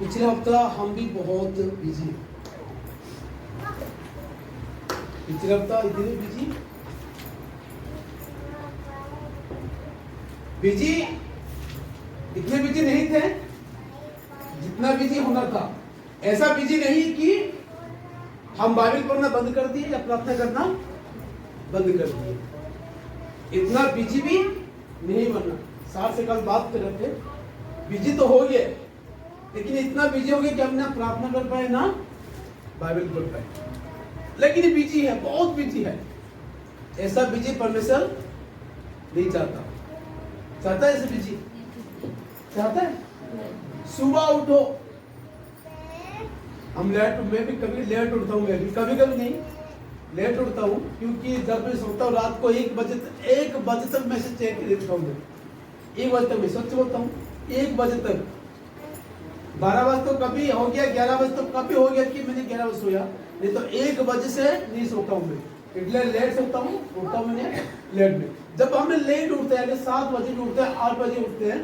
पिछले हफ्ता हम भी बहुत बिजी, पिछले हफ्ता इतने बिजी इतने बिजी नहीं थे जितना बिजी होना था। ऐसा बिजी नहीं कि हम बाइबल पढ़ना बंद कर दिए या प्रार्थना करना बंद कर दिए। इतना बिजी भी नहीं बनना। सार से कल बात कर रहे थे, बिजी तो हो गए लेकिन इतना बिजी हो गए कि हम ना प्रार्थना कर पाए ना बाइबल पढ़ पाए। लेकिन बिजी है, बहुत बिजी है। ऐसा बिजी परमेश्वर नहीं चाहता। चाहता है ऐसे बिजी? चाहता है? सुबह उठो, हम मैं भी कभी लेट उठता हूँ, मैं भी कभी नहीं लेट उठता हूँ, क्योंकि जब मैं सोता हूँ रात को 1 बजे तक मैसेज चेक कर लेता हूँ। 1 बजे तक मैं सच बोलता हूँ, 1 बजे तक। 12 बजे तो कभी हो गया, 11 बजे तो कभी हो गया कि मैंने 11 बजे सोया, नहीं तो 1 बजे से नहीं सोता हूँ मैं। इसलिए लेट सोता हूँ, उठता हूँ मैंने लेट में। जब हमें लेट उठते हैं, 7 बजे उठते हैं, 8 बजे उठते हैं,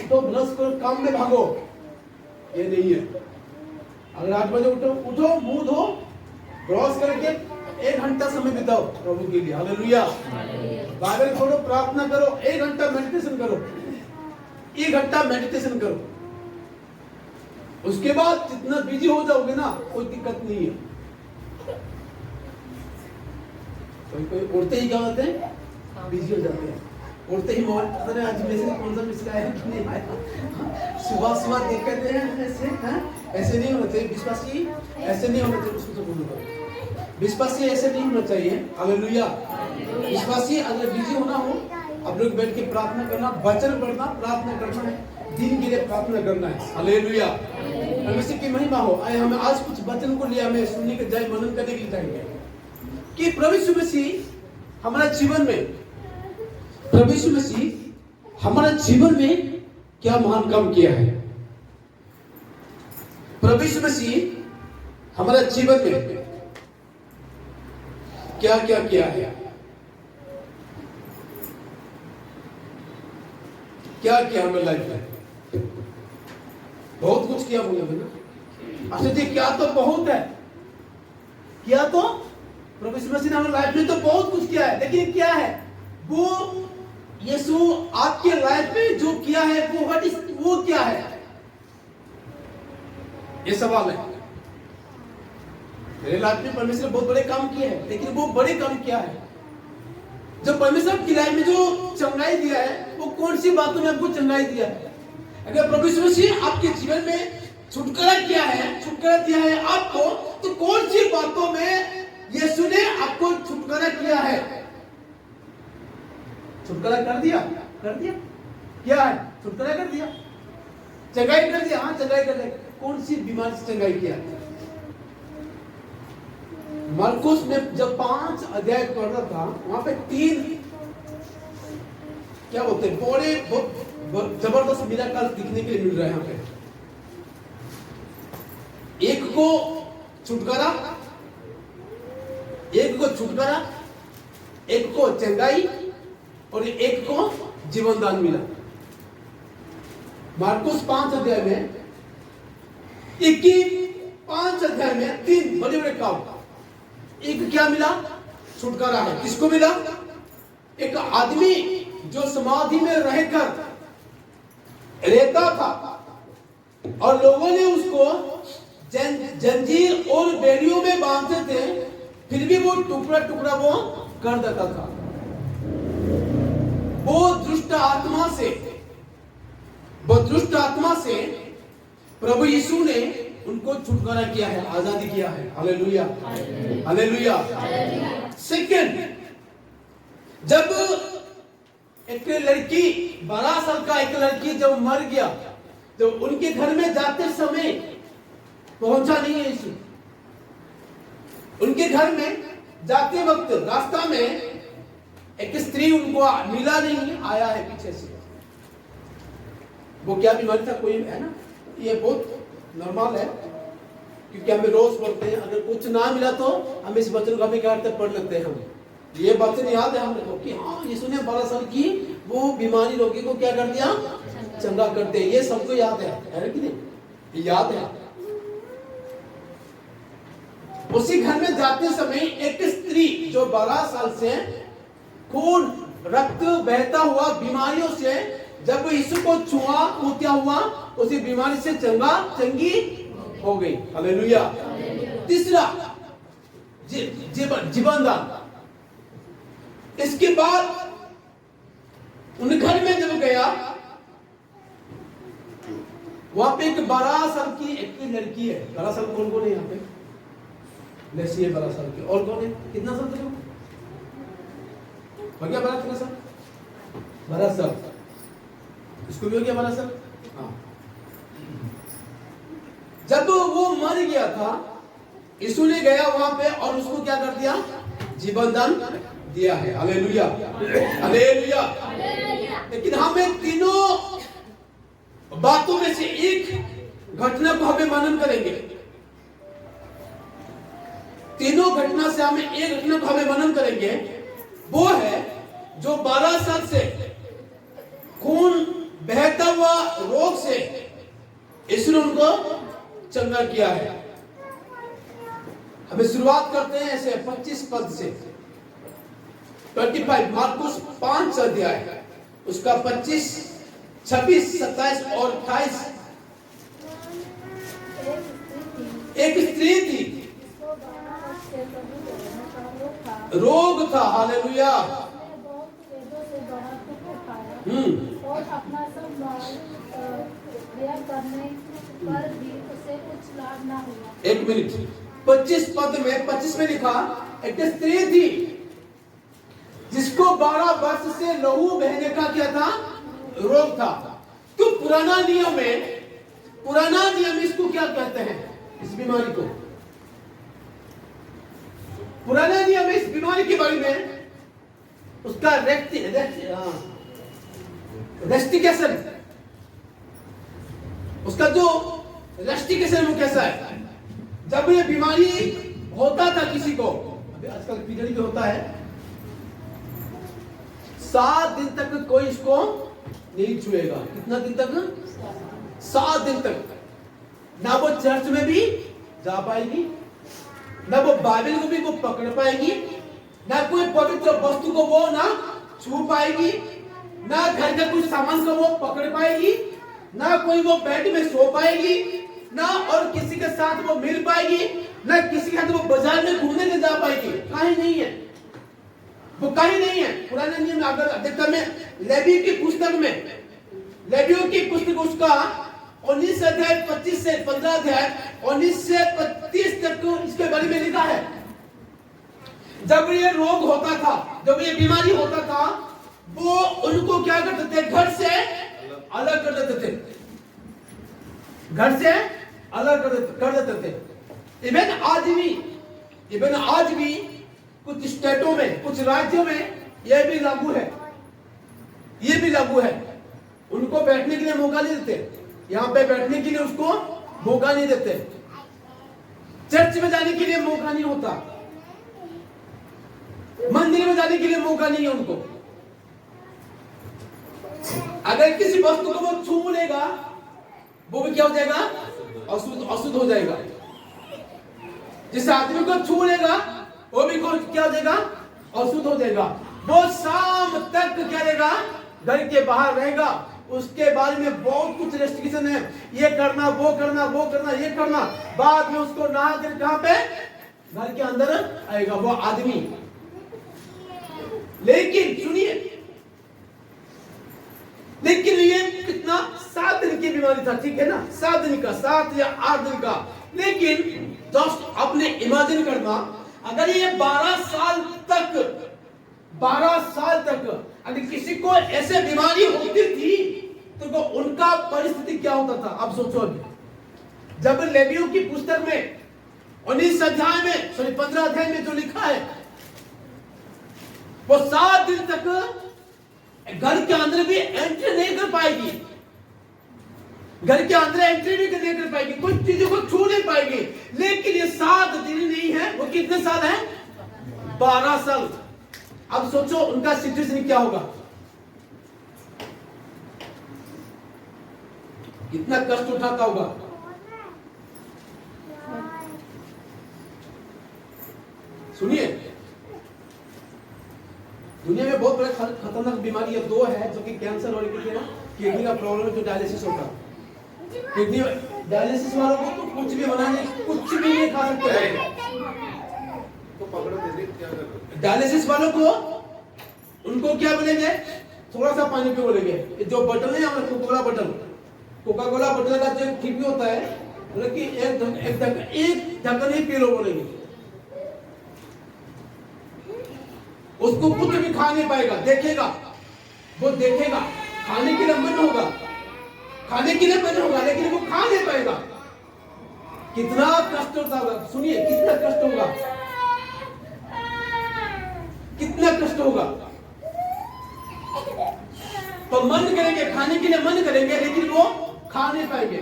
तो ब्रश करो, काम में भागो, ये नहीं है। अगर 8 बजे उठो, मुंह धो, ब्रश करके 1 घंटा समय बिताओ प्रभु के लिए। हालेलुया। बाइबल पढ़ो, प्रार्थना करो, 1 घंटा मेडिटेशन करो, 1 घंटा मेडिटेशन करो। उसके बाद जितना बिजी हो जाओगे ना, कोई दिक्कत नहीं है। कोई उठते ही क्या होते हैं, बिजी हो जाते हैं। उठते ही मोबाइल, अरे आज मैसेज कौन सा मिस आया कि नहीं आया, सुबह देखते हैं। ऐसे नहीं होना चाहिए विश्वासी, ऐसे नहीं होना चाहिए। उसको तो बोलो, विश्वासी ऐसे नहीं होना चाहिए। हालेलुया। विश्वासी अगर बिजी होना हो, आप लोग बैठ के प्रार्थना करना, वचन पढ़ना, प्रार्थना करना है, दिन के लिए प्रार्थना करना है। हालेलुया। परमेश्वर की महिमा हो। हमें आज कुछ वचन को लिए हमें सुनने के जाए, मनन करने के लिए जाएंगे कि प्रभु यीशु मसीह हमारे जीवन में, प्रभु यीशु मसीह हमारे जीवन में क्या महान काम किया है। प्रभु यीशु मसीह हमारे जीवन में क्या क्या किया है, क्या किया हमें लाइफ में। बहुत कुछ किया बोले ना। अच्छा जी, क्या तो बहुत है, किया तो प्रभु यीशु मसीह ने हमारे लाइफ में तो बहुत कुछ किया है, लेकिन क्या है वो यीशु आपके लाइफ में जो किया है वो क्या है, ये सवाल है। मेरे लाइफ में परमेश्वर बहुत बड़े काम किए हैं, लेकिन वो बड़े काम क्या है? जो परमेश्वर की लाइफ में जो चंगाई दिया है, वो कौन सी बातों में आपको चंगाई दिया है? अगर प्रभु यीशु मसीह आपके जीवन में छुटकारा किया है, छुटकारा दिया है आपको, तो कौन सी बातों में यीशु ने आपको छुटकारा किया है? छुटकारा कर दिया क्या है? छुटकारा कर दिया, चंगाई कर दिया। हाँ, चंगाई कर दिया। कौन सी बीमारी से चंगाई किया? मरकुस में जब 5 अध्याय पढ़ रहा था, वहां पे 3 क्या बोलते हैं, बड़े बहुत जबरदस्त मिराकल दिखने के लिए मिल रहा है यहाँ पे। एक को छुटकारा, एक को चंगाई और एक को जीवन दान मिला। मार्कुस 5 अध्याय में, 5 अध्याय में 3 बड़े बड़े काम। एक क्या मिला? छुटकारा है। किसको मिला? एक आदमी जो समाधि में रहकर रहता था और लोगों ने उसको जंजीर और बेड़ियों में बांधते थे, फिर भी वो टुकड़ा टुकड़ा वो कर देता था। वो दुष्ट आत्मा से प्रभु यीशु ने उनको छुटकारा किया है, आजादी किया है। Hallelujah, hallelujah. सेकंड, जब एक लड़की, 12 साल का एक लड़की जब मर गया, तो उनके घर में जाते समय पहुंचा नहीं है यीशु। उनके घर में जाते वक्त रास्ता में एक स्त्री उनको मिला नहीं, आया है पीछे से। वो क्या बीमारी था, कोई है ना, ये बहुत नॉर्मल है, क्योंकि हमें रोज पढ़ते हैं। अगर कुछ ना मिला तो हम इस वचन को हमें क्या करते पढ़ लेते हैं। हम ये वचन याद है हमको कि हाँ, यीशु ने 12 साल की वो बीमारी रोगी को क्या कर दिया, चंगा कर दिया। ये सबको याद है कि नहीं? याद है? उसी घर में जाते समय एक स्त्री जो 12 साल से खून रक्त बहता हुआ बीमारियों से, जब यीशु को छुआ वो क्या हुआ? उसी बीमारी से चंगी हो गई। हालेलुया। तीसरा जीवन दान। इसके बाद उन घर में जब गया, वहां पे एक 12 साल की एक लड़की है। 12 साल कौन कौन है यहाँ पे? लेसी है 12 साल की। और कौन है? कितना साल तक हो गया? 12 साल। 12 साल इसको भी हो गया 12 साल। हाँ। जब वो मर गया था, यीशु ने गया वहां पे और उसको क्या कर दिया? जीवन दान दिया है। Hallelujah, hallelujah. लेकिन हमें तीनों बातों में से एक घटना को हमें मनन करेंगे। तीनों घटना से हमें एक घटना को हमें मनन करेंगे। वो है जो 12 साल से खून बहता हुआ रोग से यीशु ने उनको चंगा किया है। हमें शुरुआत करते हैं ऐसे 25 पद से। 25 मार्कुस 5 अध्याय उसका 25, 26, 27 और 28। एक स्त्री थी, रोग था। हालेलुया। और अपना सब माल व्यय करने पर भी उसे कुछ लाभ ना हुआ। एक मिनट। 25 पद में 25 में लिखा, एक स्त्री थी जिसको 12 वर्ष से लहू बहने का क्या था? रोग था। तो पुराना नियम इसको क्या कहते हैं? इस बीमारी को पुराना नियम इस बीमारी के बारे में उसका रेस्टिकेशन, उसका जो रेस्टिकेशन वो कैसा है? जब ये बीमारी होता था किसी को, अभी आजकल पीरियड भी होता है, 7 दिन तक कोई इसको नहीं छुएगा। कितना दिन तक? 7 दिन तक। ना वो चर्च में भी जा पाएगी, ना वो बाइबल को भी वो पकड़ पाएगी, ना कोई पवित्र वस्तु को वो ना छू पाएगी, ना घर का कुछ सामान को वो पकड़ पाएगी, ना कोई वो बेड में सो पाएगी, ना और किसी के साथ वो मिल पाएगी, ना किसी के साथ वो बाजार में घूमने ले जा पाएगी। कहीं नहीं है, वो कहीं नहीं है। पुराने नियम अगर देखता मैं लेवी की पुस्तक में, लेवियों की पुस्तक उसका 19 अध्याय 25 से 15 अध्याय 19 से 35 तक इसके बारे में लिखा है। जब ये रोग होता था, जब ये बीमारी होता था, वो उनको क्या करते थे? घर से अलग कर देते थे। घर से अलग कर देते थे। इवन आज भी कुछ स्टेटों में, कुछ राज्यों में यह भी लागू है। ये भी लागू है। उनको बैठने के लिए मौका नहीं देते। यहाँ पे बैठने के लिए उसको मौका नहीं देते। चर्च में जाने के लिए मौका नहीं होता। मंदिर में जाने के लिए मौका नहीं है उनको। अगर किसी वस्तु को वो छू लेगा, वो भी क्या हो जाएगा? अशुद्ध हो जाएगा। जिस आदमी को छू लेगा, वो भी क्या हो जाएगा? अशुद्ध हो जाएगा। वो शाम तक क्या रहेगा? घर के बाहर रहेगा। उसके बारे में बहुत कुछ रेस्ट्रिक्शन है। ये करना, वो करना, वो करना, ये करना। बाद में उसको नहा कर कहां पे? घर के अंदर आएगा वो आदमी। लेकिन सुनिए, लेकिन ये कितना? 7 दिन की बीमारी था, ठीक है ना? 7 दिन का, 7 या 8 दिन का। लेकिन दोस्त अपने इमेजिन करना, अगर ये 12 साल तक अगर किसी को ऐसे बीमारी होती थी तो वो उनका परिस्थिति क्या होता था? अब सोचो। अभी जब लेवियों की पुस्तक में 19 अध्याय में 15 अध्याय में जो लिखा है, वो 7 दिन तक घर के अंदर भी एंट्री नहीं कर पाएगी। घर के अंदर एंट्री भी नहीं कर पाएगी, कुछ चीजों को छू नहीं पाएगी। लेकिन ये 7 दिन नहीं है, वो कितने साल है? 12 साल। अब सोचो उनका सिचुएशन क्या होगा? कितना कष्ट उठाता होगा। सुनिए, दुनिया में बहुत बड़ा खतरनाक बीमारी अब दो है, जो कि कैंसर और किडनी का प्रॉब्लम, जो डायलिसिस होता है। किडनी डायलिसिस वालों को तो कुछ भी बना नहीं, कुछ भी नहीं खा सकते। तो पकड़ो दीदी, क्या कर रहे हो? डायलिसिस वालों को उनको क्या बोलेंगे, थोड़ा सा पानी पे बोलेंगे। जो बटन है हमारा कोका कोला बटन का जो ठीक होता है, मतलब कि एक ढक्कन ही पी लो बोलेंगे। उसको कुछ भी खा नहीं पाएगा, देखेगा, वो देखेगा, खाने के लिए मन होगा, लेकिन वो खा नहीं पाएगा। कितना कष्ट होता होगा, सुनिए कितना कष्ट होगा, कितना कष्ट होगा। तो मन करेंगे, खाने के लिए मन करेंगे, लेकिन वो खा नहीं पाएंगे।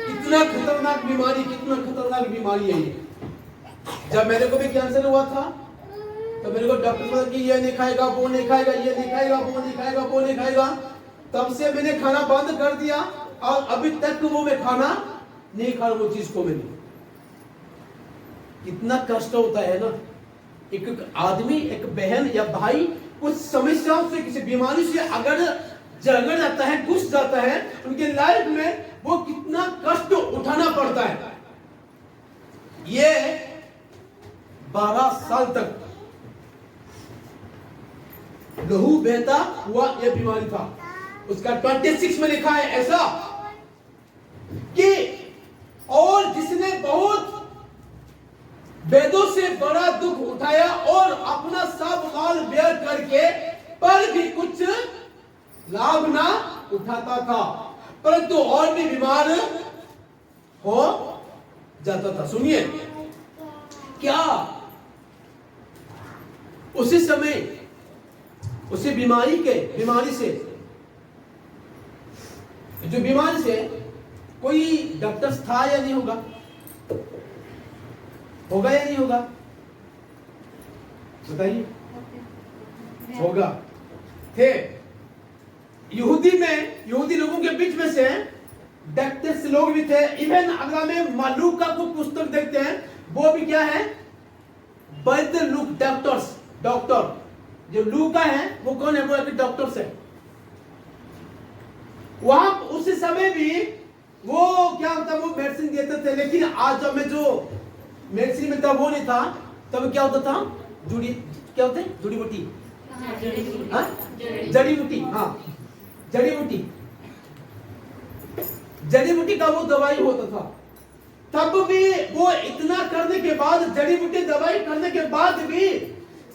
कितना खतरनाक बीमारी है ये। जब मेरे को भी कैंसर हुआ था, तो मेरे को डॉक्टर बोला कि ये नहीं खाएगा, वो नहीं खाएगा, ये नहीं खाएगा, वो नहीं खाएगा, वो नहीं खाएगा। तब से मैंने खाना बंद कर दिया, और अभी तक वो मैं खाना नहीं खा रहा वो चीज को मैंने। कितना कष्ट होता है ना, एक आदमी, एक बहन या भाई कुछ समस्याओं से, किसी बीमारी से अगर झगड़ जाता है, घुस जाता है उनके लाइफ में, वो कितना कष्ट उठाना पड़ता है। ये 12 साल तक लहू बहता हुआ यह बीमारी था। उसका 26 में लिखा है ऐसा कि और जिसने बहुत वेदों से बड़ा दुख उठाया और अपना सब माल व्यय करके पर भी कुछ लाभ ना उठाता था, परंतु और भी बीमार हो जाता था। सुनिए, क्या उसी समय उसी बीमारी से कोई डॉक्टर था या नहीं होगा या नहीं होगा, बताइए। होगा, थे। यहूदी लोगों के बीच में से डॉक्टर्स लोग भी थे। इवन अगर में मालूका को पुस्तक देखते हैं, वो भी क्या है, वैद्य लूक, डॉक्टर जो लूका है वो कौन है, वो एक डॉक्टर्स है। वहां उस समय भी वो क्या होता है, वो मेडिसिन देते थे। लेकिन आज जब में जो मेडिसिन मिलता वो नहीं था, तब क्या होता था, क्या होते हैं, जड़ी बूटी, जड़ी बूटी का वो दवाई होता था। तब भी वो इतना करने के बाद, जड़ी बूटी दवाई करने के बाद भी,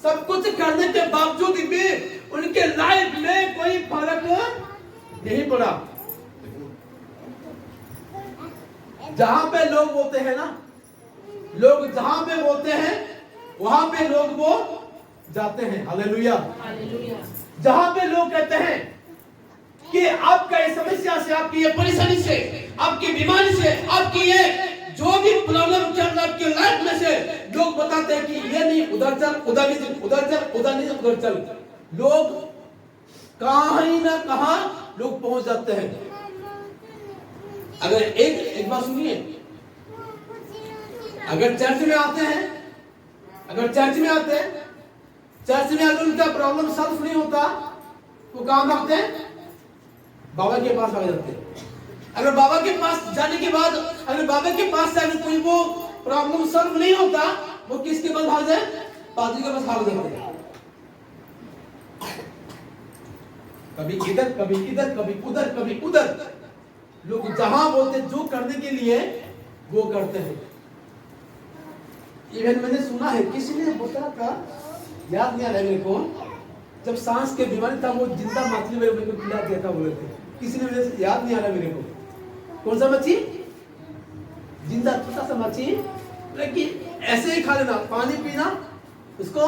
सब कुछ करने के बावजूद भी उनके लाइफ में कोई फर्क नहीं पड़ा। जहां पे लोग बोलते हैं ना, लोग जहां पे बोलते हैं वहां पे लोग वो जाते हैं। हालेलुया। जहां पे लोग कहते हैं कि आपका ये समस्या से, आपकी ये परेशानी से, आपकी बीमारी से, आपकी ये जो भी प्रॉब्लम चल रहा है आपके लाइफ में से, लोग बताते हैं कि ये नहीं, उधर चल, उधर नहीं, उधर चल, उधर नहीं, उधर चल। लोग कहीं ना कहां लोग पहुंच जाते हैं। अगर एक बात सुनिए, अगर चर्च में आते हैं, चर्च में अगर उनका प्रॉब्लम सॉल्व नहीं होता तो कहां भागते हैं, बाबा के पास भाग जाते हैं। अगर बाबा के पास जाने के बाद, अगर बाबा के पास से अगर कोई वो प्रॉब्लम सॉल्व नहीं होता, वो किसके पास भाग जाए, पादरी के पास भाग जाते हैं। कभी इधर, कभी इधर, कभी उधर, कभी उधर। लोग जहां बोलते जो करने के लिए वो करते हैं। इवन मैंने सुना है, किसी ने बताया था, याद नहीं आ रहा मेरे को, जब सांस के बीमारी था वो जिंदा मछली मेरे को खिला दिया था बोले थे। किसी ने, मेरे याद नहीं आ रहा मेरे को, कौन सा मच्छी, जिंदा छोटा सा मच्छी, लेकिन ऐसे ही खा लेना, पानी पीना, उसको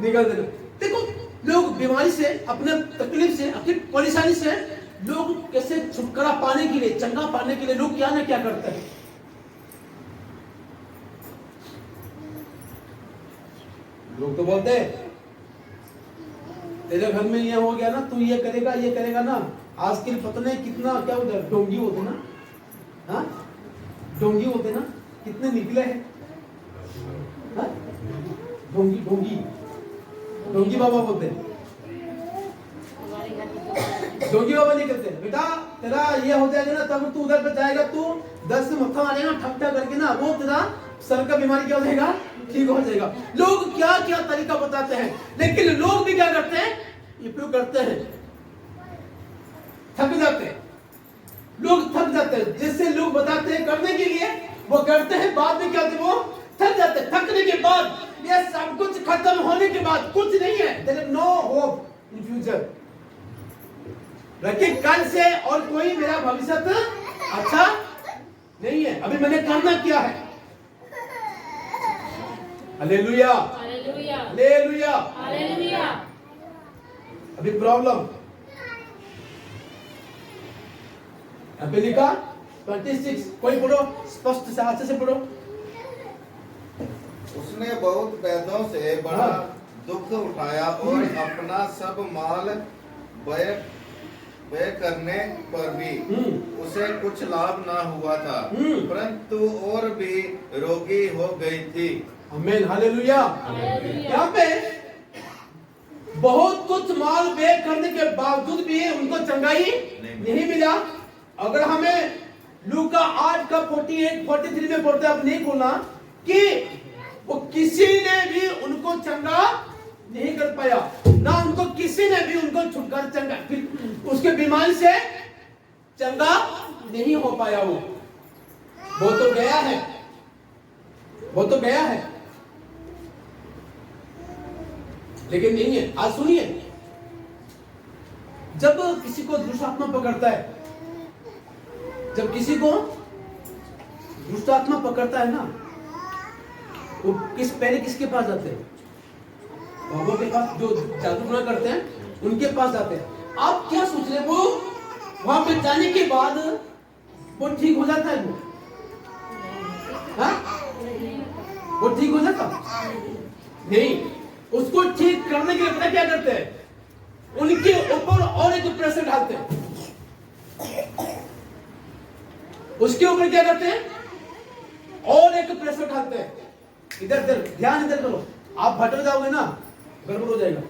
निकाल देना। देखो लोग बीमारी से, अपने तकलीफ से, अपनी परेशानी से लोग कैसे छुटकारा पाने के लिए, चंगा पाने के लिए लोग क्या ना क्या करते हैं। लोग तो बोलते हैं तेरे घर में ये हो गया ना, तू ये करेगा ना। आज के लिए पता नहीं कितना क्या होता है, डोंगी होते ना, हाँ डोंगी होते ना, कितने निकले हैं। हाँ? ढोंगी ढोंगी ढोंगी बाबा बोलते हैं। ढोंगी बाबा नहीं कहते बेटा तेरा ये हो जाएगा ना तब तू उधर पे जाएगा, तू 10 से मक्खा मारेगा ठक ठक करके ना, वो तेरा सर का बीमारी क्या हो जाएगा, ठीक हो जाएगा। लोग क्या क्या तरीका बताते हैं, लेकिन लोग भी क्या करते हैं, उपयोग करते हैं, थक जाते हैं। लोग थक जाते हैं, जैसे लोग बताते हैं करने के लिए वो करते हैं, बाद में क्या होते हैं, वो थक जाते हैं। थकने के बाद ये सब कुछ खत्म होने के बाद कुछ नहीं है, there is no hope in future. लेकिन कल से और कोई मेरा भविष्य अच्छा नहीं है, अभी मैंने करना क्या है। Hallelujah hallelujah hallelujah hallelujah. अभी प्रॉब्लम अभी लिखा 26, कोई पढ़ो स्पष्ट से अच्छे से पढ़ो। उसने बहुत वैद्यों से बड़ा दुख उठाया और अपना सब माल व्यय करने पर भी उसे कुछ लाभ ना हुआ था, परंतु और भी रोगी हो गई थी। आमीन हालेलुया। यहाँ पे बहुत कुछ माल व्यय करने के बावजूद भी उनको चंगाई नहीं मिला। अगर हमें लूका 8 का 48 43 में पढ़ते, आप नहीं बोलना कि वो किसी ने भी उनको चंगा नहीं कर पाया, ना उनको किसी ने भी उनको छुटकारा चंगा, फिर उसके बीमारी से चंगा नहीं हो पाया। वो तो गया है, वो तो गया है, लेकिन नहीं है। आज सुनिए, जब किसी को दुष्ट आत्मा पकड़ता है, जब किसी को दुष्ट आत्मा पकड़ता है ना, वो पहले किसके पास जाते हैं, बाबा के पास, जो जादू करते हैं उनके पास जाते हैं। आप क्या सोच रहे, वो वहां पे जाने के बाद वो ठीक हो जाता है, वो ठीक हो जाता नहीं। उसको ठीक करने के लिए पता क्या करते हैं, उनके ऊपर और एक प्रेशर डालते हैं, उसके ऊपर क्या करते हैं, और एक प्रेशर डालते हैं। इधर इधर ध्यान इधर करो, आप भटक जाओगे ना, गड़बड़ हो जाएगा।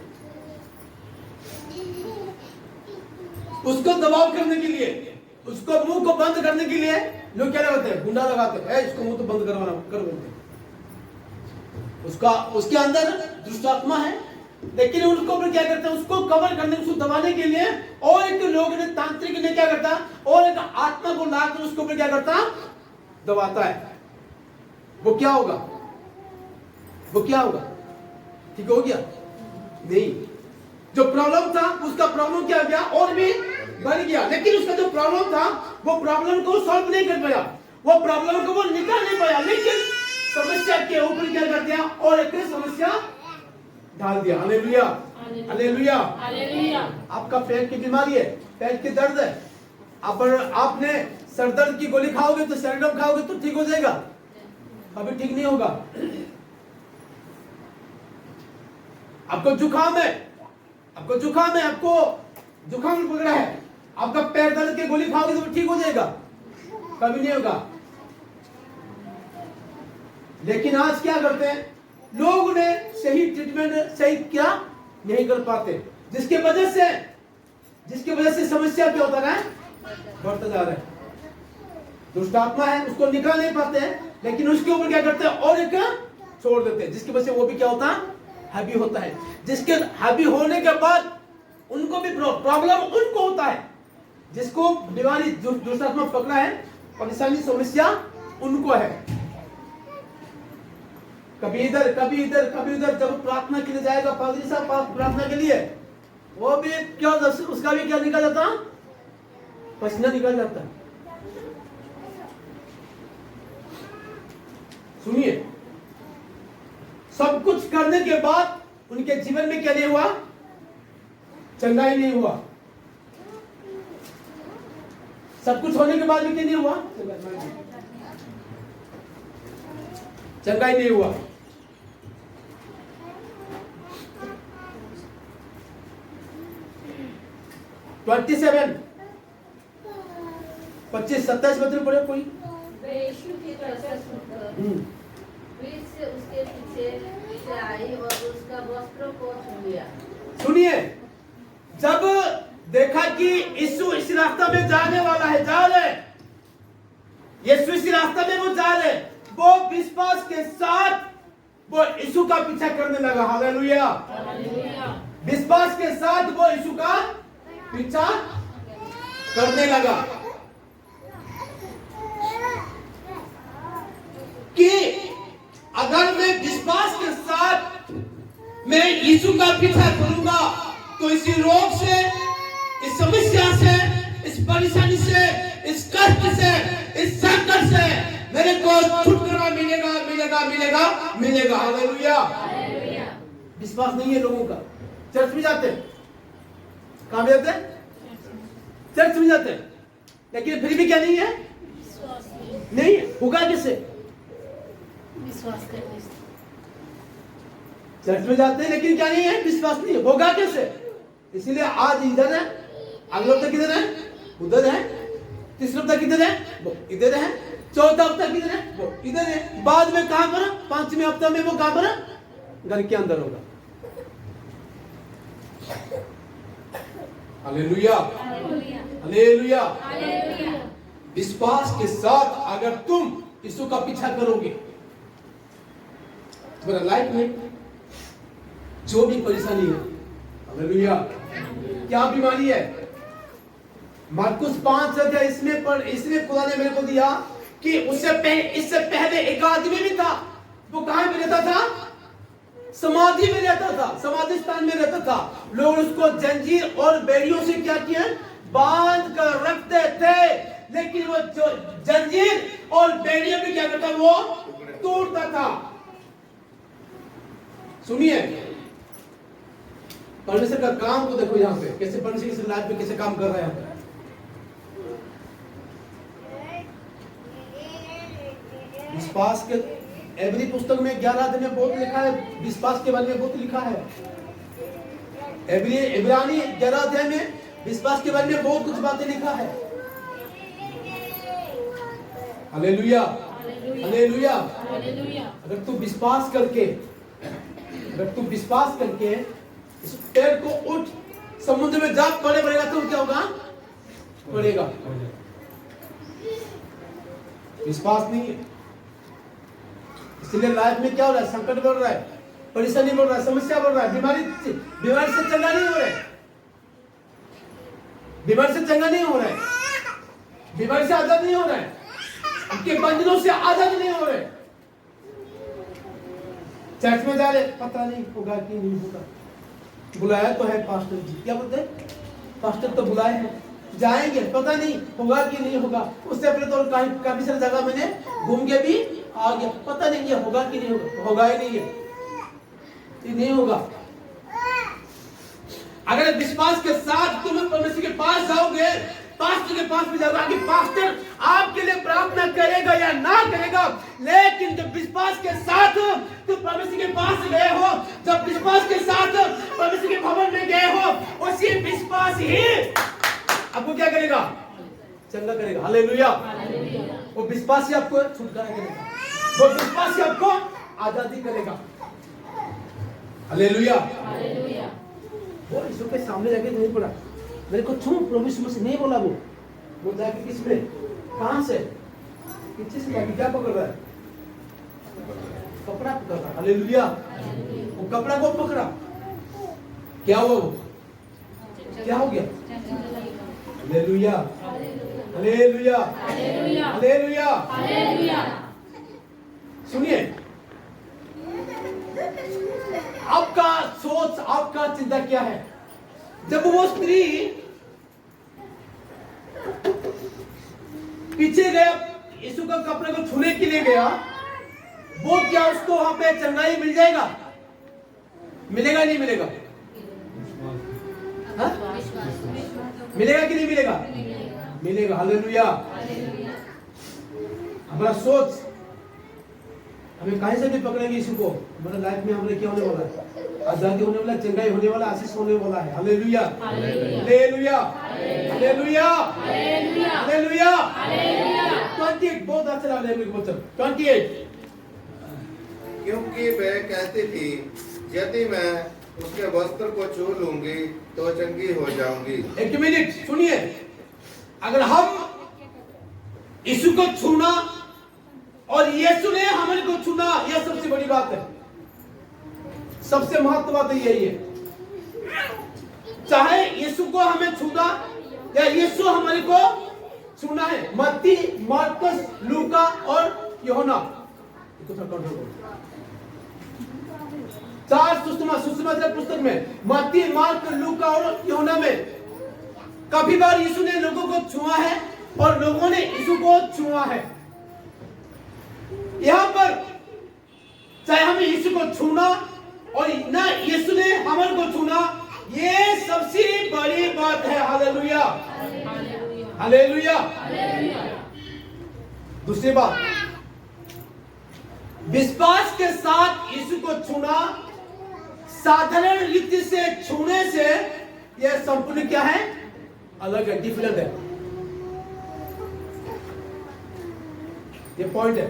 उसको दबाव करने के लिए, उसको मुंह को बंद करने के लिए लोग क्या लगाते हैं, गुंडा लगाते हैं, इसको मुंह तो बंद करवाना कर बोलते हैं। उसका उसके अंदर दुष्ट आत्मा है, लेकिन उनको ऊपर क्या करते हैं, उसको कवर करने, उसको दबाने के लिए और एक लोग ने, तांत्रिक ने क्या करता, और एक आत्मा को लाकर उसके ऊपर क्या करता, दबाता है। वो क्या होगा, वो क्या होगा, ठीक हो गया नहीं। जो प्रॉब्लम था उसका प्रॉब्लम क्या हो गया, और भी बढ़ गया। लेकिन उसका जो प्रॉब्लम था वो प्रॉब्लम को सॉल्व नहीं कर पाया, वो प्रॉब्लम को वो निकाल नहीं पाया, लेकिन समस्या के ऊपर क्या कर दिया, और एक समस्या डाल दिया। Hallelujah hallelujah hallelujah. आपका पेट की बीमारी है, पेट की दर्द है, आपने सर दर्द की गोली खाओगे तो सेरेडम खाओगे तो ठीक हो जाएगा, अभी ठीक नहीं होगा। आपको जुकाम है, आपको जुकाम है, आपको जुकाम पकड़ा है, आपका पैर दर्द की गोली खाओगे तो ठीक हो जाएगा, कभी नहीं होगा। लेकिन आज क्या करते हैं लोग, ने सही ट्रीटमेंट सही क्या नहीं कर पाते, जिसके वजह से समस्या क्या होता है, बढ़ता जा रहा है। दुष्ट आत्मा है, उसको निकाल नहीं पाते हैं, लेकिन उसके ऊपर क्या करते हैं, और एक छोड़ देते हैं, जिसकी वजह से वो भी क्या होता है, हैवी होता है। जिसके हैवी होने के बाद उनको भी प्रॉब्लम उनको होता है, जिसको बीमारी दुष्ट आत्मा पकड़ा है, परेशानी समस्या उनको है। कभी इधर कभी इधर कभी उधर। जब प्रार्थना के लिए जाएगा पादरी साहब प्रार्थना के लिए, वो भी क्या, उसका भी क्या निकल जाता, पसीना निकल जाता है। सुनिए, सब कुछ करने के बाद उनके जीवन में क्या नहीं हुआ, चंगाई नहीं हुआ। सब कुछ होने के बाद भी क्या नहीं हुआ, चंगाई नहीं हुआ। ट्वेंटी 27 बदल पड़े कोई। वे यीशु की तरफ से सुनकर बीच से उसके पीछे से आई और उसका वस्त्र को छू लिया। सुनिए, जब देखा कि यीशु इस रास्ता में जाने वाला है, जा रहे, यीशु इस रास्ता में वो जा रहे, वो विश्वास के साथ वो यीशु का पीछा करने लगा। हालेलुया। विश्वास के साथ वो यीशु का पीछा करने लगा कि अगर मैं विश्वास के साथ मैं यीशु का पीछा करूंगा तो इसी रोग से, इस समस्या से, इस परेशानी से, इस कष्ट से, इस संकट से मेरे को छुटकारा मिलेगा, मिलेगा, मिलेगा, मिलेगा। हालेलुया। विश्वास नहीं है लोगों का। चर्च में जाते हैं, कहां में जाते हैं? चर्च में जाते हैं, लेकिन फिर भी क्या नहीं है? नहीं है। होगा कैसे? विश्वास करने से। चर्च में जाते हैं लेकिन क्या नहीं है? विश्वास नहीं है। होगा कैसे? इसीलिए आज इधर है, अगले हफ्ते किधर है? उधर है, तीसरे हफ्ते किधर है? वो इधर है, चौथा हफ्ता किधर है? वो इधर है, बाद में कहां पर? पांचवें हफ्ते में वो कहां पर? घर के अंदर होगा। Hallelujah, hallelujah. विश्वास के साथ अगर तुम यीशु का पीछा करोगे, तुम्हारा लाइफ में जो भी परेशानी है, हालेलुया, क्या बीमारी है, मार्कुस 5 अध्याय इसमें खुदा ने मेरे को दिया कि इससे पहले एक आदमी भी था, वो कहां में रहता था? समाधि में रहता था, समाधि स्थान में रहता था। लोग उसको जंजीर और बेड़ियों से क्या किया? बांध कर रखते थे, लेकिन वो जो जंजीर और बेड़ियों भी क्या करता? वो तोड़ता था। सुनिए, परमेश्वर का काम को देखो यहाँ पे, कैसे परमेश्वर की लाइफ में कैसे काम कर रहा है यहाँ पे। विश्वास के एवरी पुस्तक में 11 अध्याय में बहुत लिखा है, विश्वास के बारे में बहुत लिखा है। इब्रानी 11 अध्याय में विश्वास के बारे में बहुत कुछ बातें लिखा है। Hallelujah, hallelujah. अगर तू विश्वास करके इस पैर को उठ समुद्र में जा पड़ेगा तो क्या होगा? पड़ेगा। विश्वास नहीं है, इसलिए लाइफ में क्या हो रहा है? संकट बढ़ रहा है, परेशानी बढ़ रहा है, समस्या बढ़ रहा है, बीमारी से चंगा नहीं हो रहा है, बीमारी से चंगा नहीं हो रहा है, बीमारी से आजाद नहीं हो रहा है, उनके बंधनों से आजाद नहीं हो रहे। चर्च में जा रहे, पता नहीं होगा कि नहीं होगा, बुलाया तो है पास्टर जी, क्या बोलते हैं? पास्टर तो बुलाए हैं, जाएंगे, पता नहीं होगा कि नहीं होगा। उससे पहले तो काफी सारी जगह मैंने घूम के भी आ गया, पता नहीं ये होगा कि नहीं होगा, होगा ही नहीं है, ये नहीं होगा। अगर विश्वास के साथ तुम परमेश्वर के पास जाओगे, पास्टर के पास भी जाओगे, आगे पास्टर आपके लिए प्रार्थना करेगा या ना करेगा, लेकिन जब विश्वास के साथ तुम परमेश्वर के पास गए हो, जब विश्वास के साथ परमेश्वर के भवन में गए हो, उसी विश्वास ही आपको क्या करेगा? चंगा करेगा। हालेलुया। वो विश्वास ही आपको छुटकारा करेगा, वो विश्वास ही आपको आजादी करेगा। हालेलुया। वो यीशु के सामने जाके नहीं पड़ा, मेरे को छू प्रभु यीशु मसीह नहीं बोला, वो जाके किस में? कहां से? पीछे से जाके क्या पकड़ रहा है? कपड़ा पकड़ रहा। हालेलुया। वो कपड़ा को पकड़ा, क्या हुआ? वो क्या हो गया? Hallelujah, hallelujah, hallelujah, hallelujah. सुनिए, आपका सोच, आपका चिंता क्या है? जब वो स्त्री पीछे गया, यीशु का कपड़े को छूने के लिए गया, वो क्या उसको वहां पे चंगाई मिल जाएगा? मिलेगा नहीं मिलेगा? हाँ? मिलेगा कि नहीं मिलेगा? मिलेगा। हालेलुया। हमारा सोच, हमें कहीं से भी पकड़ेंगे यीशु को, हमारे लाइफ में हमारे क्या होने वाला है? आजादी होने वाला है, चंगाई होने वाला, आशीष होने वाला है। Hallelujah, hallelujah, hallelujah, hallelujah. 28 बहुत अच्छा लगा मेरे को। 28 क्योंकि वह कहती थी, यदि मैं उसके वस्त्र को छू लूंगी तो चंगी हो जाऊंगी। एक मिनट सुनिए, अगर हम यीशु को छूना और यीशु ने हमारे को छूना, यह सबसे बड़ी बात है, सबसे महत्व बात यही है। चाहे यीशु को हमें छूना या यीशु हमारे को छूना है। मत्ती, मार्कस, लूका और यूहन्ना, चार सुसमाचार पुस्तक में मत्ती, मार्क, लूका और यूहन्ना में काफी बार यीशु ने लोगों को छुआ है और लोगों ने यीशु को छुआ है। यहां पर चाहे हमें यीशु को छूना और ना यीशु ने हमारे को छूना, ये सबसे बड़ी बात है। Hallelujah, hallelujah. दूसरी बात, विश्वास के साथ यीशु को छूना साधारण रीति से छूने से यह संपूर्ण क्या है? अलग है, डिफरेंट है। ये पॉइंट है।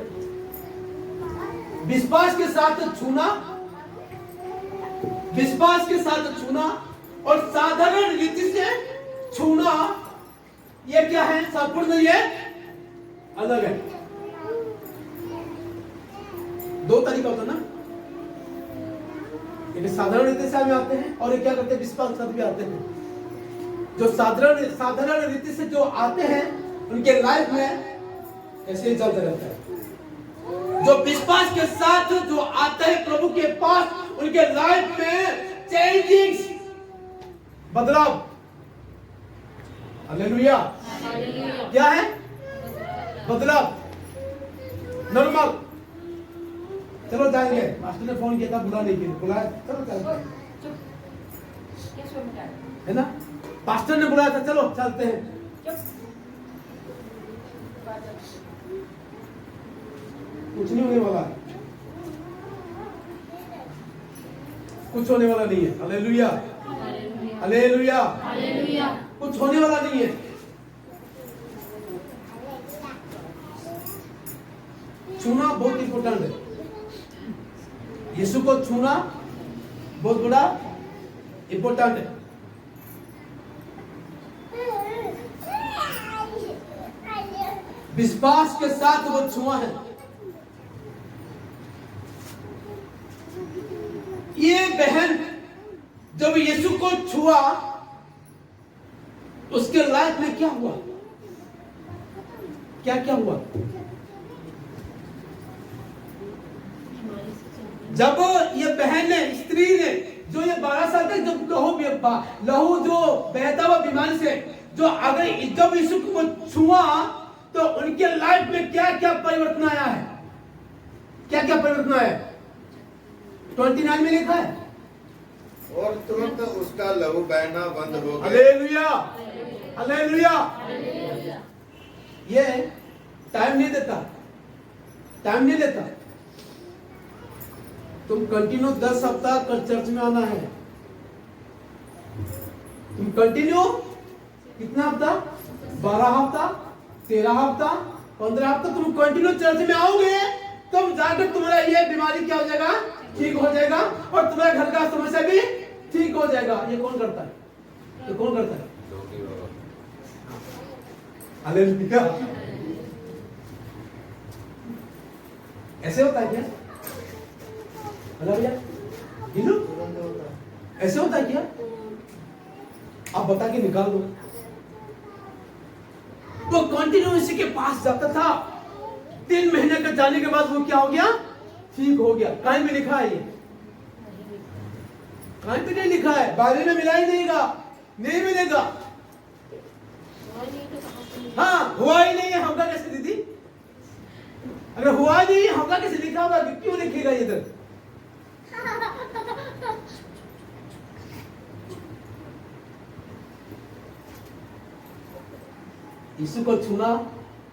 विश्वास के साथ छूना, विश्वास के साथ छूना और साधारण रीति से छूना, ये क्या है? संपूर्ण, ये अलग है। दो तरीका होता है ना, एक साधारण रीति से हमें आते हैं और ये क्या करते हैं? विश्वास के साथ भी आते हैं। जो साधारण रीति से जो आते हैं उनके लाइफ में ऐसे ही चलता रहता है। जो विश्वास के साथ जो आते हैं प्रभु के पास, उनके लाइफ में चेंजिंग्स, बदलाव। हालेलुया। क्या है? बदलाव, नॉर्मल। चलो जाएंगे, मास्टर ने फोन किया था, बुला नहीं किया, बुलाया, चलो चलते हैं, है ना? पास्टर ने बुलाया था, चलो चलते हैं। कुछ नहीं होने वाला, कुछ होने वाला नहीं है। हालेलुया, हालेलुया, कुछ होने वाला नहीं है। छूना बहुत इंपॉर्टेंट है। यीशु को छूना बहुत बड़ा इंपॉर्टेंट है। विश्वास के साथ वो छुआ है। ये बहन जब यीशु को छुआ, उसके लाइफ में क्या हुआ? क्या क्या हुआ? जब ये बहन ने, स्त्री ने, जो ये 12 साल तक जब लहू जो बहता हुआ बीमारी से, जो अगर जब यीशु को छुआ तो उनके लाइफ में क्या क्या परिवर्तन आया है? क्या क्या परिवर्तन आया है? 29 में लिखा है, और तुरंत उसका लहू बहना बंद हो गया। Hallelujah, hallelujah. ये टाइम नहीं देता, टाइम नहीं देता। तुम कंटिन्यू 10 सप्ताह कर चर्च में आना है। तुम कंटिन्यू कितना हफ्ता? 12 हफ्ता, 13 हफ्ता, 15 हफ्ता तुम कंटिन्यू चर्च में आओगे, तब जाकर तुम्हारा ये बीमारी क्या हो जाएगा? ठीक हो जाएगा, और तुम्हारे घर का समस्या भी ठीक हो जाएगा। ये कौन करता है? ये कौन करता है? हालेलुया। ऐसे होता है क्या? भैया ऐसे होता है क्या? आप बता के निकाल दो। वो कंटिन्यू इसी के पास जाता था, 3 महीने का जाने के बाद वो क्या हो गया? ठीक हो गया। कहीं भी लिखा है? ये कहीं पे नहीं लिखा है, बाइबल में मिला ही नहीं मिलेगा। हाँ, हुआ ही नहीं है, होगा कैसे दीदी? अगर हुआ नहीं होगा कैसे लिखा होगा? क्यों लिखेगा इधर? यीशु को छूना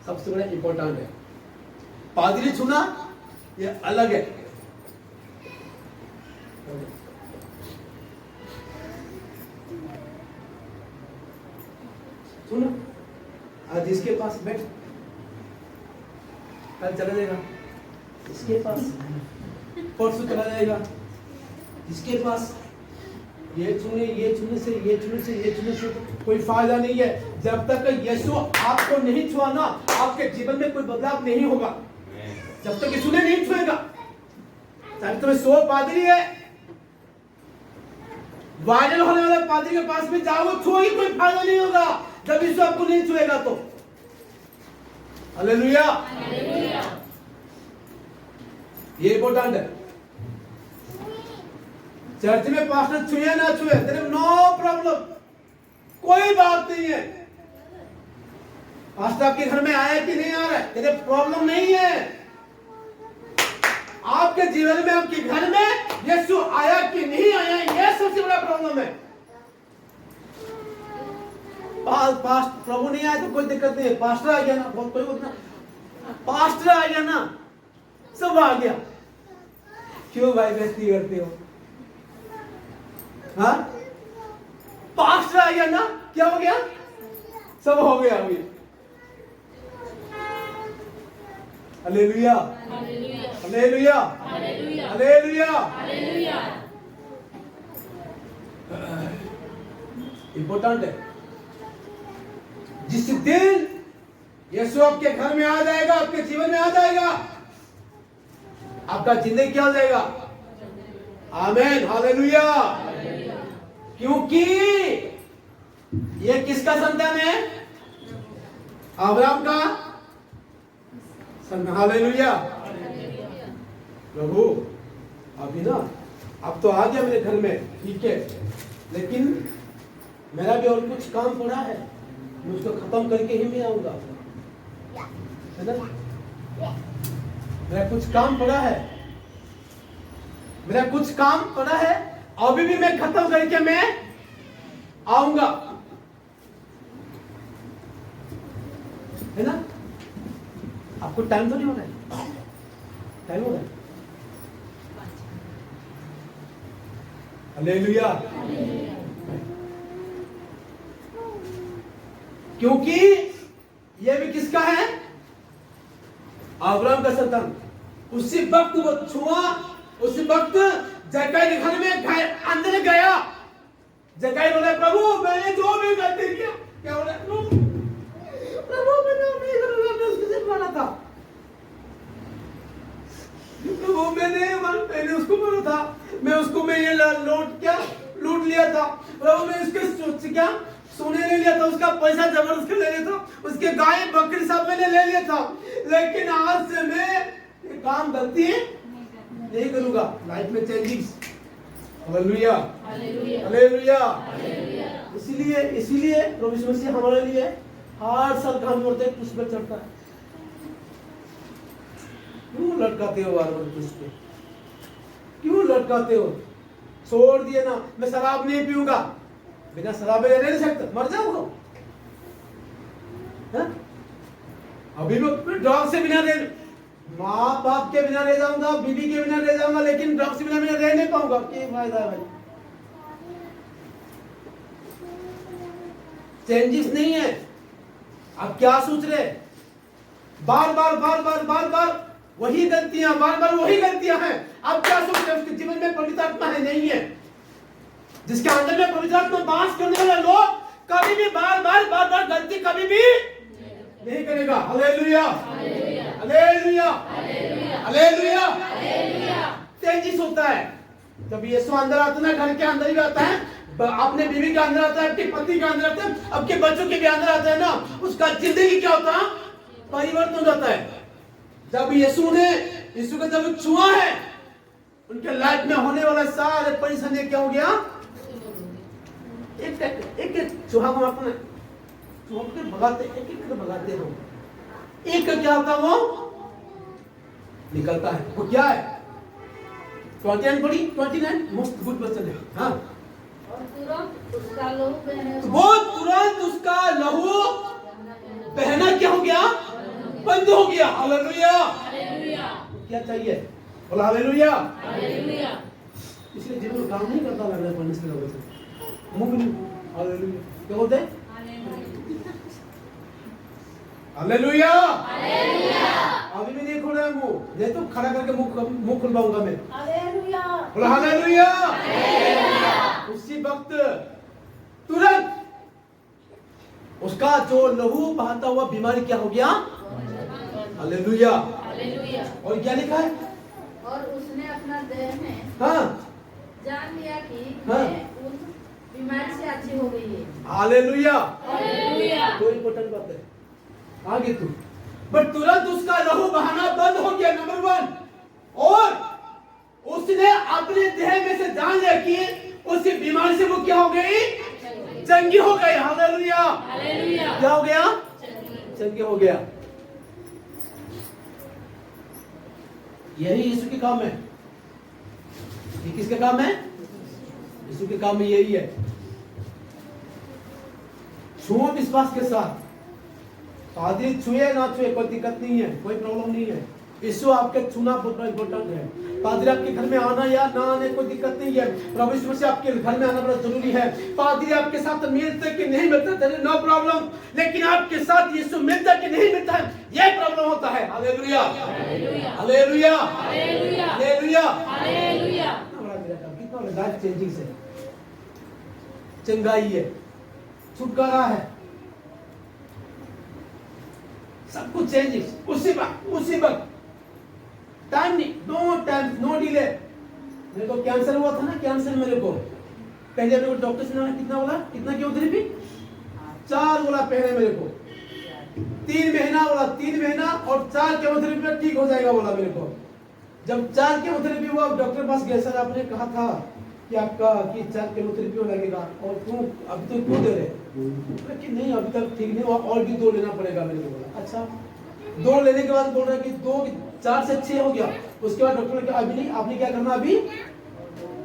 सबसे बड़ा इंपॉर्टेंट है। पादरी छूना ये अलग है। सुनो, आज इसके पास बैठ, कल चला जाएगा इसके पास। परसों चला जाएगा। जिसके पास ये छूने से कोई फायदा नहीं है। जब तक यीशु आपको नहीं छुआ ना, आपके जीवन में कोई बदलाव नहीं होगा। जब तक यीशु ने नहीं छुएगा, चाहे तुम्हें 100 पादरी है, वायरल होने वाले पादरी के पास भी जाओ, छुओगे कोई फायदा नहीं होगा जब यीशु आपको नहीं छुएगा तो। हालेलुया। ये इंपॉर्टेंट है। चर्च में पास्टर छुए ना छुए, तेरे नो प्रॉब्लम, कोई बात नहीं है। पास्टर आपके घर में आया कि नहीं आ रहा है, तेरे प्रॉब्लम नहीं है। आपके जीवन में, आपके घर में यीशु आया कि नहीं आया, यह सबसे बड़ा प्रॉब्लम है। पास्ट प्रभु नहीं आया तो कोई दिक्कत नहीं है, पास्टर आ गया ना, बहुत कोई उतना, पास्टर आ गया ना, सब आ गया। क्यों भाई बेइज्जती करते हो? हाँ, पास्टर आ गया ना, क्या हो गया? सब हो गया अभी। Hallelujah, hallelujah, hallelujah. इंपॉर्टेंट है। जिस दिन यीशु आपके घर में आ जाएगा, आपके जीवन में आ जाएगा, आपका जिंदगी क्या हो जाएगा? आमीन, हालेलुया। क्योंकि ये किसका संतान है? अब्राहम का संतान। हालेलुया। प्रभु अभी ना, अब तो आ गया मेरे घर में, ठीक है, लेकिन मेरा भी और कुछ काम पड़ा है, मैं उसको खत्म करके ही मैं आऊंगा, है ना? मेरा कुछ काम पड़ा है, मेरा कुछ काम पड़ा है, अभी भी मैं खत्म करके मैं आऊंगा, है ना? आपको टाइम तो नहीं हो रहा है? टाइम हो रहा है? हालेलुया। क्योंकि ये भी किसका है? अब्राहम का संतान। उसी वक्त वो छुआ, उसी वक्त जक्कई के घर में अंदर गया। जक्कई बोला, प्रभु मैंने जो भी गलती किया, क्या बोला? प्रभु मैंने उसको सिर्फ मारा था, प्रभु मैंने उसको मारा था, मैं ये लूट लिया था, प्रभु मैं उसके क्या सोने ले लिया था, उसका पैसा जबरदस्त ले लिया था, उसके गाय बकरी सब मैंने ले लिया था, लेकिन आज से मैं ये काम गलती नहीं करूंगा। लाइफ में चेंजिंग्स। Hallelujah, hallelujah. इसीलिए प्रभु यीशु मसीह हमारे लिए हर साल काम करते हैं, पुष्प चढ़ता है। क्यों लटकाते हो बार बार पुष्प? क्यों लटकाते हो? छोड़ दिए ना, मैं शराब नहीं पीऊंगा, बिना शराब रह नहीं सकता, मर जाऊंगा। अभी मैं ड्रग से बिना रह, माँ बाप के बिना रह जाऊंगा, बीवी के बिना रह जाऊंगा, लेकिन ड्रग से बिना मैं रह नहीं पाऊंगा। क्या फायदा है भाई? चेंजेस नहीं है। आप क्या सोच रहे? बार बार वही गलतियां, बार बार वही गलतियां हैं। आप क्या सोच रहे? उसके जीवन में पवित्र आत्मा है? नहीं है। जिसके अंदर में पवित्र आत्मा वास करने वाला लोग कभी भी बार बार गलती कभी भी नहीं करेगा। Hallelujah, hallelujah, hallelujah. तेजी होता है जब यीशु अंदर आता है ना, घर के अंदर ही आता है, अपने बीवी के अंदर आता है, अपने पति के अंदर आता है, आपके बच्चों के भी अंदर आता है ना, उसका जिंदगी क्या होता है? परिवर्तन हो जाता है। जब यीशु को जब छुआ है, उनके लाइफ में होने वाला सारे परेशानी क्या हो गया? एक चूहा को अपने चूहा को भगाते, एक भगाते हम, एक क्या होता वो निकलता है। वो क्या है? 29 पढ़ी, 29 मोस्ट गुड क्वेश्चन है। हाँ, और तुरंत उसका लहू बहना, वो तुरंत उसका लहू बहना क्या हो गया? बंद हो गया। हालेलुया, क्या चाहिए? बोला हालेलुया। इसलिए जीवन में काम नहीं करता लग रहा है पढ़ने से लोगों से, मुंह नहीं। हालेलुया, क्या बोलते हैं? Hallelujah, hallelujah. अभी भी नहीं खोल रहा है मुंह, नहीं तो खड़ा करके मुंह खुलवाऊंगा मैं। हालेलुया। बोला हालेलुया। उसी वक्त तुरंत उसका जो लहू बहता हुआ बीमारी क्या हो गया? हालेलुया। हालेलुया। और क्या लिखा है? और उसने अपना देह में हाँ जान लिया कि हाँ। मैं उस बीमारी से अच्छी हो गई है। हालेलुया। हालेलुया। कोई इम्पोर्टेंट बात है आगे तू, बट तुरंत उसका लहू बहाना बंद हो गया, नंबर 1। और उसने अपने देह में से जान लिया कि उसी बीमारी से वो क्या हो गई? चंगी हो गई। हालेलुया। हालेलुया। क्या हो गया? चंगी हो गया। यही यीशु के काम है। ये किसके काम है? यीशु के काम में यही है। छुओ विश्वास के साथ, पादरी छुए ना छुए कोई दिक्कत नहीं है, कोई प्रॉब्लम नहीं है। यीशु आपके छूना बहुत इंपॉर्टेंट है। पादरी आपके घर में आना या ना आने कोई दिक्कत नहीं है। प्रभु यीशु मसीह आपके घर में आना बड़ा जरूरी है। पादरी आपके साथ मिलते कि नहीं मिलते नो प्रॉब्लम, लेकिन आपके साथ यीशु मिलता कि नहीं मिलता है ये प्रॉब्लम होता है। हालेलुया। हालेलुया। हालेलुया। हालेलुया। कितना लाइफ चेंजिंग से चंगाई है, छुटकारा है, सब कुछ चेंजेस उसी वक्त टाइम नहीं, नो डिले। मेरे को कैंसर हुआ था ना, कैंसर मेरे को पहले मेरे को डॉक्टर से कितना बोला, कितना केमोथेरेपी 4 बोला पहले मेरे को, 3 महीना बोला, 3 महीना और 4 केमोथेरेपी में ठीक हो जाएगा बोला मेरे को। जब 4 केमोथेरेपी हुआ डॉक्टर पास गया, सर आपने कहा था कि आपका कि 4 केमोथेरेपी लगेगा और क्यों अभी तो क्यों दे रहे? कि नहीं अभी तक ठीक नहीं हुआ और भी 2 लेना पड़ेगा। मैंने बोला अच्छा। 2 लेने के बाद बोल रहा है कि 4 से 6 हो गया। उसके बाद डॉक्टर ने कहा अभी नहीं, आपने क्या करना, अभी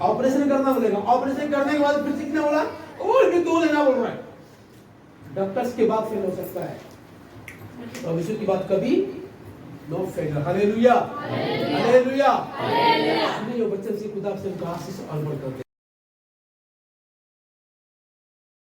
ऑपरेशन करना बोलेगा। ऑपरेशन करने के बाद फिर कितना बोला और भी 2 लेना बोल रहा है। डॉक्टर्स की बात फेल हो सकता है, तो यीशु की बात कभी no fail. Hallelujah. Hallelujah. Hallelujah. बच्चन से खुदा से आशीष और बरकत।